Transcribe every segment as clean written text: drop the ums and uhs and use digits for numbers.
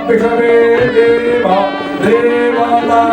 विषवे देव देवता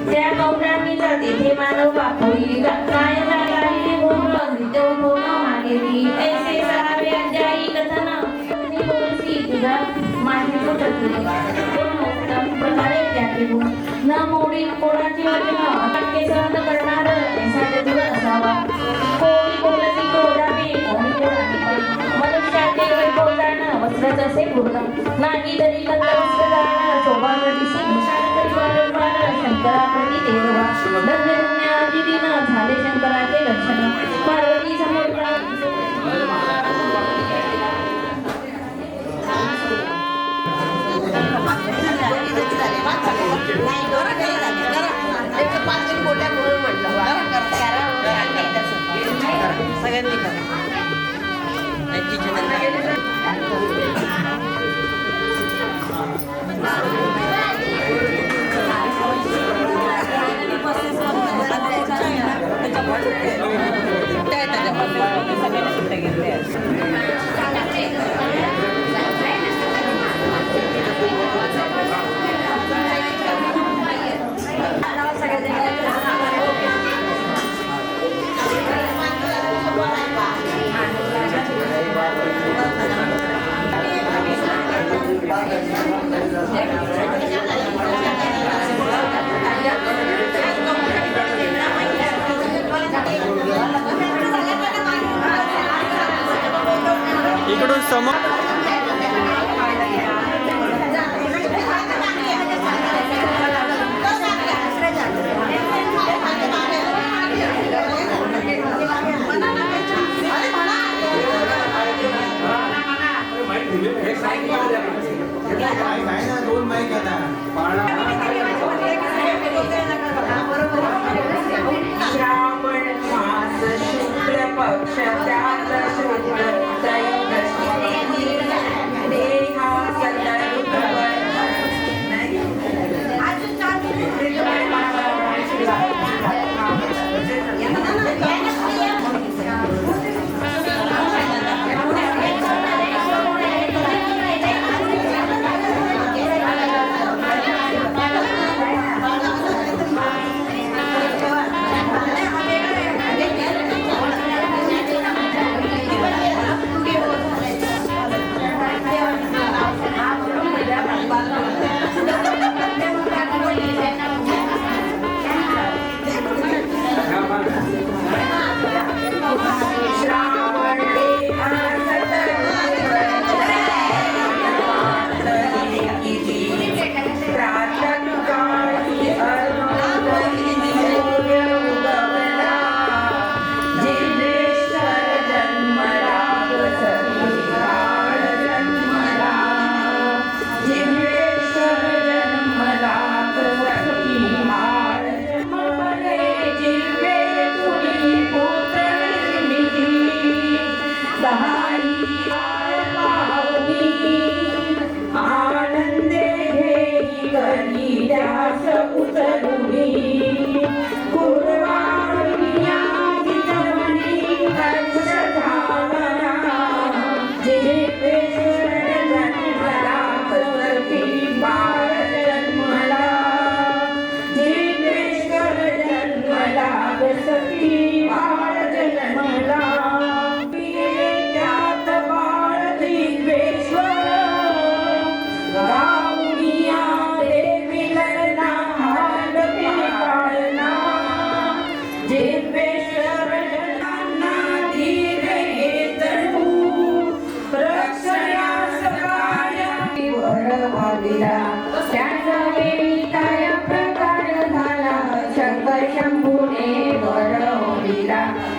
त्या गौरामीचा तिथे मानव बापुरी काय लागाली भोगली तो भोग मागेली ऐसे सावे अध्यायी कथन मी बोलसी तुझा माझी सुटती कोण उत्तम प्रकारे त्याचे गुण न मोडी कोणाची वचन अटके सहन करणार ऐसा चतुर असावा कोणी बोलती क्रोधाने कोणी कोणाने मनुष्याचे वैभव जाणं वस्त्रच असे पूर्ण नाही तरी कल्ल वस्त्र जाणं शोभा दिसी भूषण तरी वारंवार शंकराप्रती देवा धन्य धन्य आदितीन झाले शंकराचे लक्षण पार्वती समोर सगळ्यांनी करा आजीच्या नंतर इकडून समोर श्रावण मास शुक्ल पक्ष त्यात शुक्ल त्रयोदशी देहा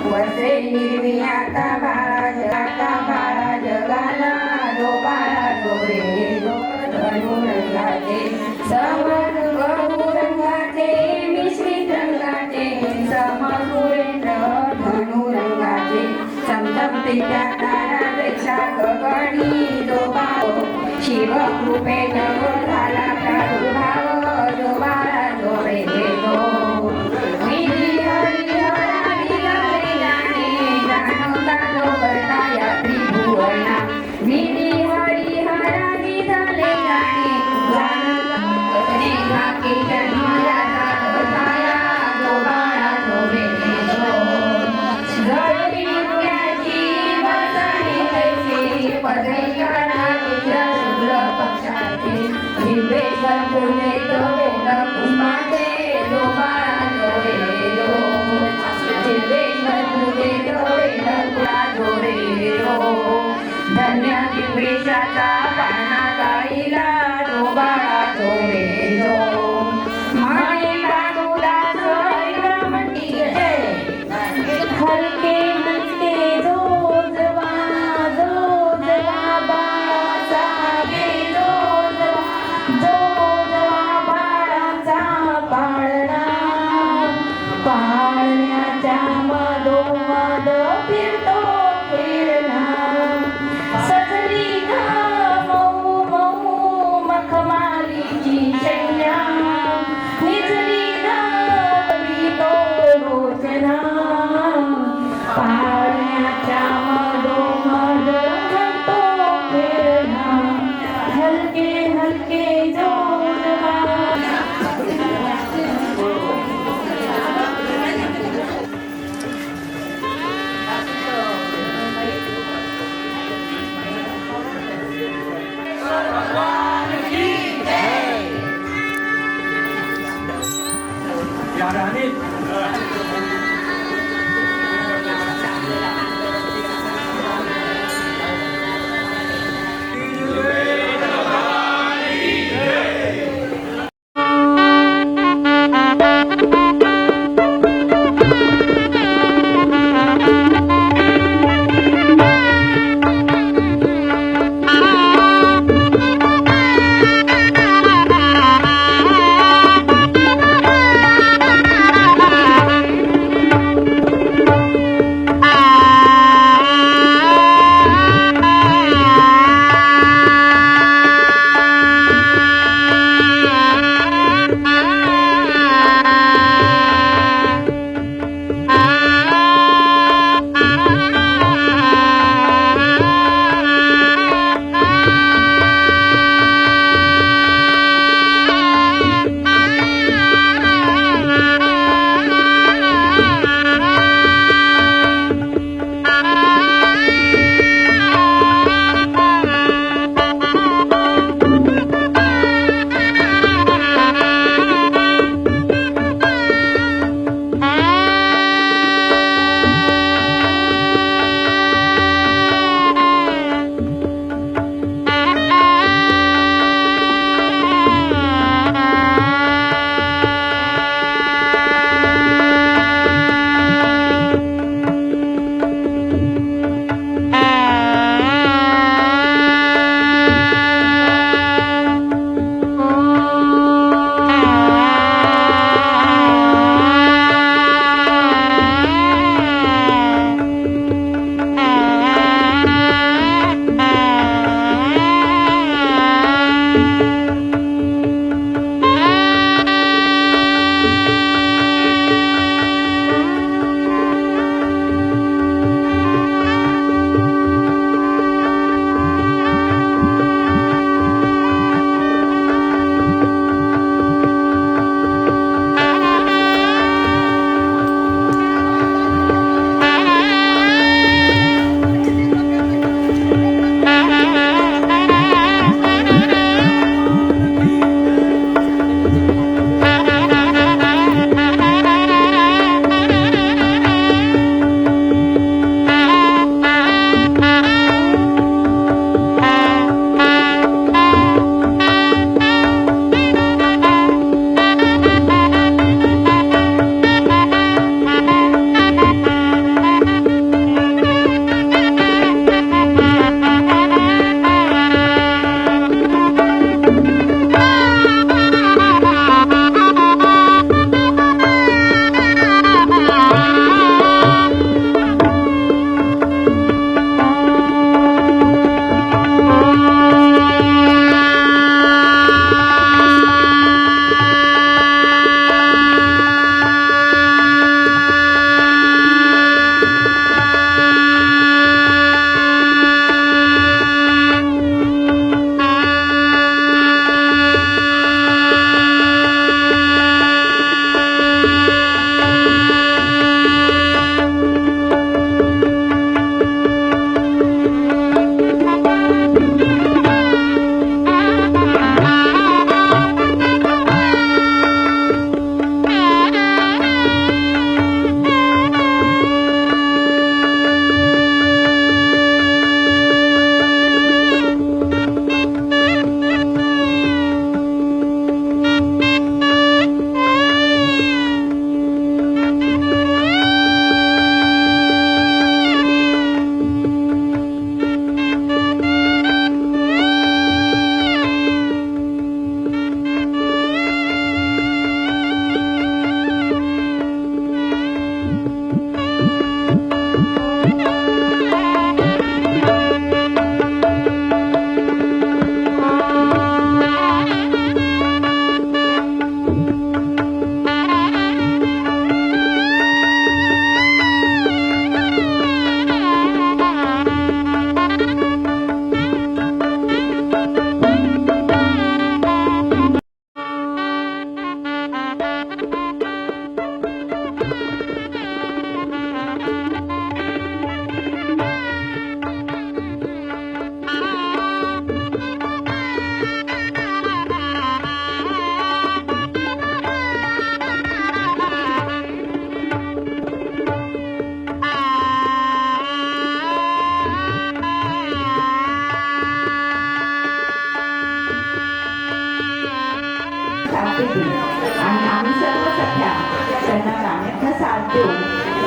वसे निर्मियाता बाळा जगाला डोबाळा डोरे धनुरंगाचे समर बहुरंगाचे मिश्रित रंगाचे समसुरेंद्र धनुरंगाचे समसप्तीच्या तारापेक्षा गगनी डोबाओ शिवकृपे झाला प्रादुर्भाव डोबाळा डोरे देतो पुणे तो पुष्पाचे देऊ.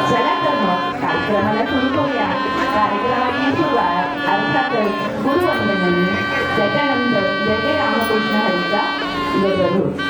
चला तर मग कार्यक्रमाला सुरू करूया. कार्यक्रमाची सुरुवात अर्थातच गुरुवंदनेने, त्याच्यानंतर जय जय रामकृष्ण हरीचा गजर.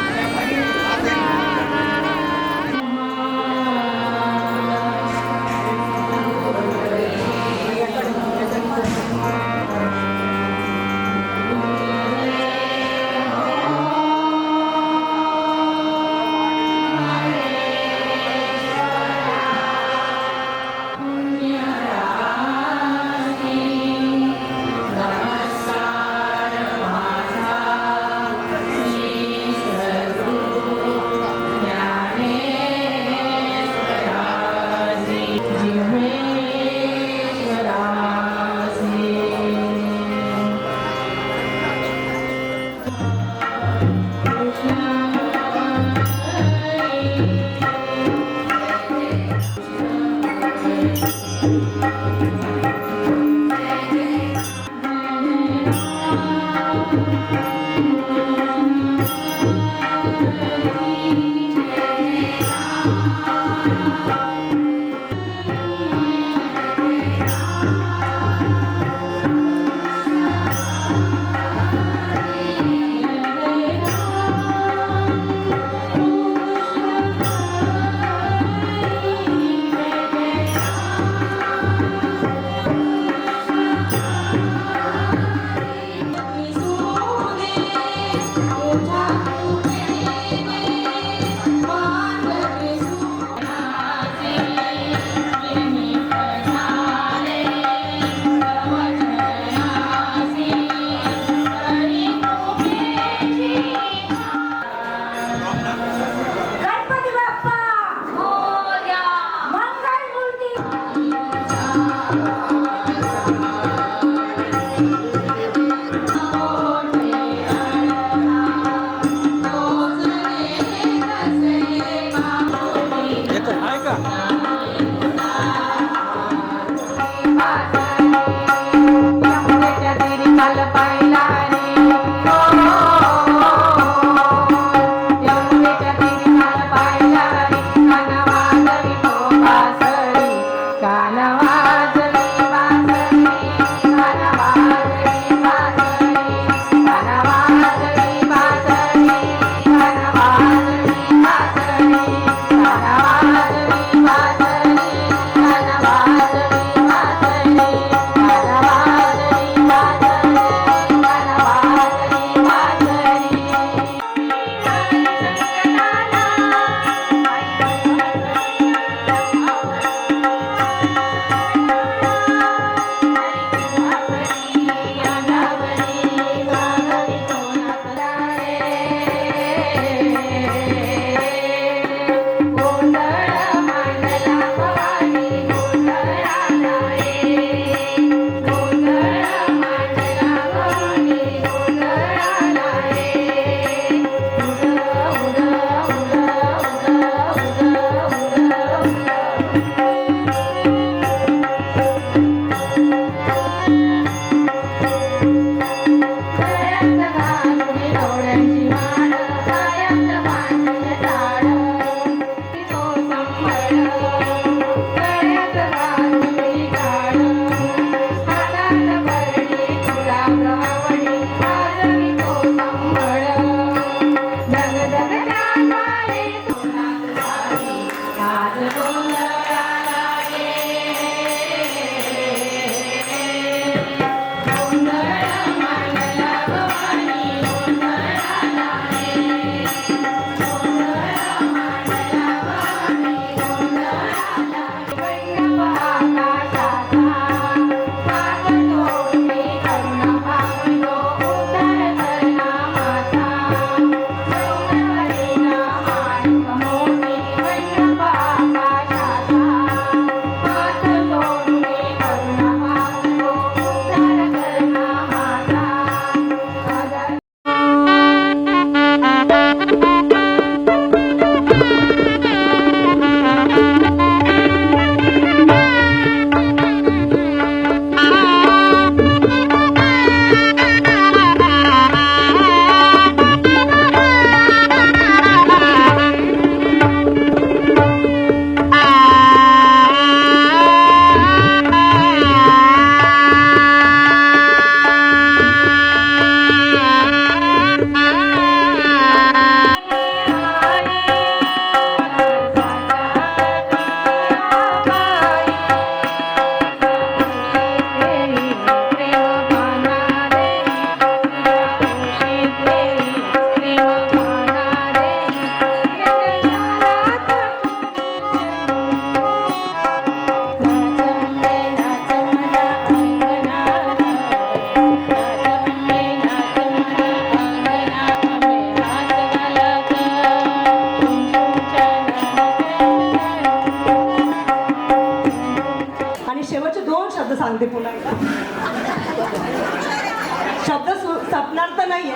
शब्द सपनार्थ नाहीये.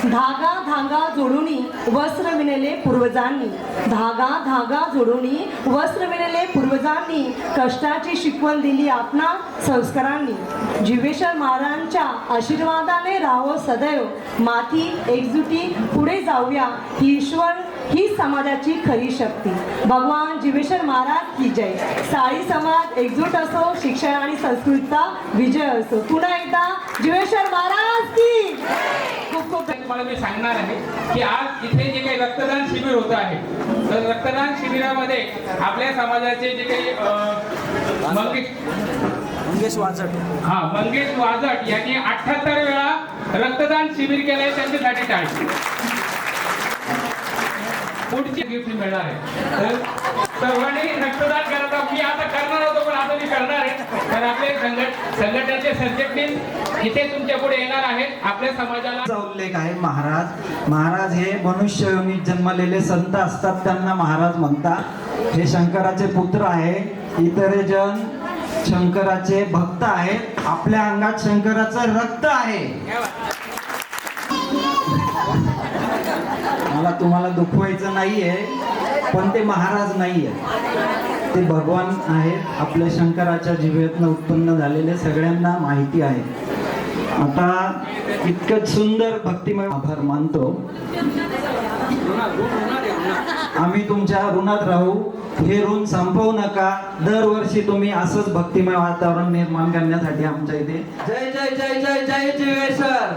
धागा धागा जोडूनी वस्त्र विणले पूर्वजांनी, धागा धागा जोडूनी वस्त्र विणले पूर्वजांनी, कष्टाची शिकवण दिली आपणा संस्कारांनी. जीवेश्वर महाराजांच्या आशीर्वादाने राहो सदैव माती एकजुटी पुढे जाऊया, ही ईश्वर ही समाजाची खरी शक्ती. भगवान जीवेश्वर महाराज की जय. साळी समाज एकजूट असो, शिक्षण आणि संस्कृतीचा विजय असो. पुन्हा एकदा जीवेश्वर महाराज की खूप खूप तुम्हाला मी सांगणार आहे की आज इथे जे काही रक्तदान शिबिर होत आहे, तर रक्तदान शिबिरामध्ये आपल्या समाजाचे जे काही मंगेश वाजट यांनी 78 वेळा रक्तदान शिबिर केलंय. त्यांच्यासाठी टाळी. पुढची गिफ्ट मिळणार आहे. तर सर्वांनी रक्तदान करायचं. मी आता करणार होतो पण आता मी करणार आहे. तर आपले संघटनेचे सरचिटणीस इथे तुमच्या पुढे येणार आहेत. आपल्या समाजाला उल्लेख आहे. महाराज हे मनुष्य योनीत जन्मलेले संत असतात, त्यांना महाराज म्हणतात. हे शंकराचे पुत्र आहे. इतर जण शंकराचे भक्त आहेत. आपल्या अंगात शंकराचं रक्त आहे. मला तुम्हाला दुखवायचं नाहीये, पण ते महाराज नाहीये, ते भगवान आहेत. आपल्या शंकराच्या जिभेतनं उत्पन्न झालेले सगळ्यांना माहिती आहे. आता इतकं सुंदर भक्तिमय आभार मानतो. आम्ही तुमच्या ऋणात राहू. हे ऋण संपवू नका. दरवर्षी तुम्ही असंच भक्तिमय वातावरण निर्माण करण्यासाठी आमच्या इथे जय जय जय जय जय जीवेश्वर,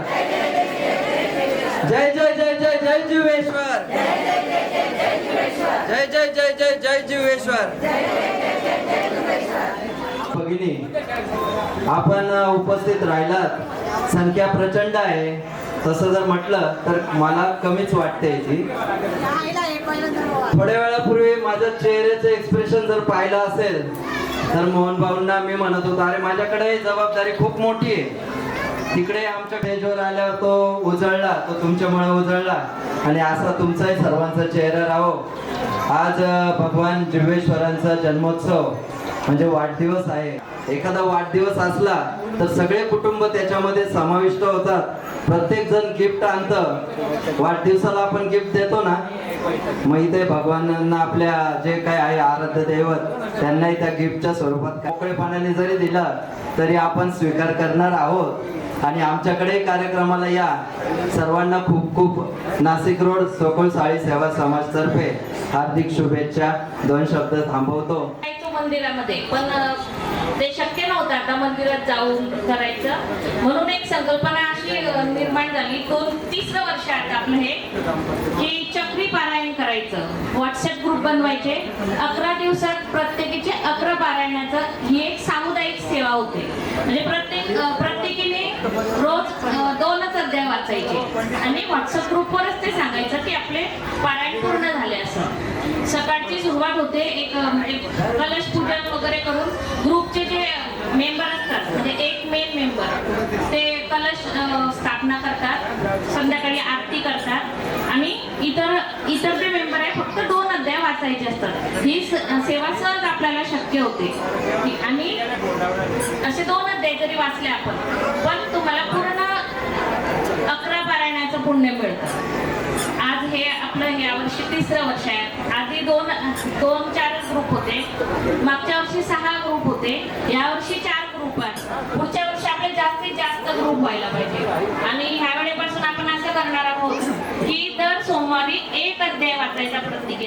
जय जय जय जय जय जीवेश्वर, जय जय जय जय जय जीवेश्वर. भगिनी, आपण उपस्थित राहिलात. संख्या प्रचंड आहे. तसं जर म्हटलं तर मला कमीच वाटते याची. थोड्या वेळापूर्वी माझ्या चेहऱ्याचं एक्सप्रेशन जर पाहिलं असेल तर मोहन भाऊंना मी म्हणत होतो, अरे माझ्याकडे जबाबदारी खूप मोठी आहे. तिकडे आमच्या स्टेजवर आल्यावर तो उजळला, तो तुमच्यामुळे उजळला आणि असा तुमचाही सर्वांचा चेहरा राहो. आज भगवान जीवेश्वरांचा जन्मोत्सव म्हणजे वाढदिवस आहे. एखादा वाढदिवस असला तर सगळे कुटुंब त्याच्यामध्ये समाविष्ट होतात. प्रत्येक जण गिफ्ट आणतं. वाढदिवसाला आपण गिफ्ट देतो ना, मग इथे भगवानांना आपल्या जे काय आहे आराध्य दैवत त्यांनाही त्या गिफ्टच्या स्वरूपात मोकळेपणाने जरी दिला तरी आपण स्वीकार करणार आहोत. आणि आमच्याकडे कार्यक्रमाला या. सर्वांना खूप खूप नाशिक रोड सोकुळ साळी सेवा समाज तर्फे हार्दिक शुभेच्छा. 2 शब्द थांबवतो. मंदिरामध्ये पण ते शक्य नव्हतं आता मंदिरात जाऊन करायचं, म्हणून एक संकल्पना अशी निर्माण झाली. 3-3 वर्ष आता आपलं हे की चक्री पारायण करायचं. व्हॉट्सअप ग्रुप बनवायचे. 11 दिवसात प्रत्येकीचे 11 पारायणाचं ही एक सामुदायिक सेवा होते. म्हणजे प्रत्येकीने रोज 2च अध्याय वाचायचे आणि व्हॉट्सअप ग्रुपवरच ते सांगायचं की आपले पारायण पूर्ण झाले. असं सकाळची सुरुवात होते. एक कलश पूजन वगैरे करून ग्रुपचे जे मेंबर असतात म्हणजे एक मेन मेंबर ते कलश स्थापना करतात. संध्याकाळी आरती करतात आणि इतर जे मेंबर आहे फक्त 2 अध्याय वाचायचे असतात. ही सेवा सहज आपल्याला शक्य होते. आणि असे 2 अध्याय जरी वाचले आपण पण तुम्हाला पूर्ण 11 पारायणाचं पुण्य मिळतं. आज हे आपलं यावर्षी 3रं वर्ष आहे. आधी 2-4 ग्रुप होते. मागच्या वर्षी 6 ग्रुप होते. यावर्षी 4 ग्रुप आहेत. पुढच्या वर्षी आपले जास्तीत जास्त ग्रुप व्हायला पाहिजे. आणि ह्या वेळेपासून आपण असं करणार आहोत की दर सोमवारी 1 अध्याय वाचायचा प्रत्येकी.